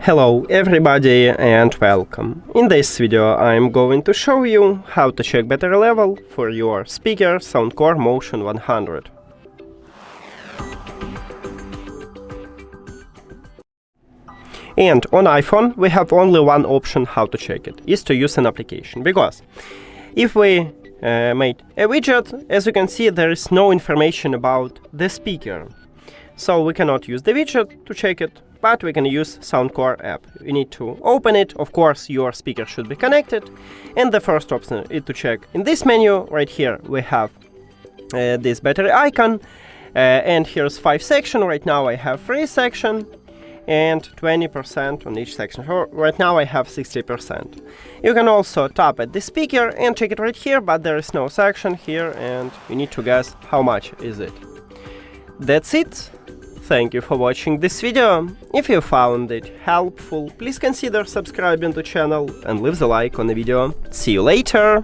Hello everybody and welcome. In this video I'm going to show you how to check battery level for your speaker SOUNDCORE Motion 100. And on iPhone we have only one option how to check it, is to use an application, because if we made a widget, as you can see there is no information about the speaker. So we cannot use the widget to check it, but we can use SOUNDCORE app. We need to open it. Of course, your speaker should be connected. And the first option is to check in this menu right here. We have this battery icon, and here's 5 sections. Right now I have 3 sections and 20% on each section. So right now I have 60%. You can also tap at the speaker and check it right here, but there is no section here, and you need to guess how much is it. That's it. Thank you for watching this video. If you found it helpful, please consider subscribing to the channel and leave the like on the video. See you later!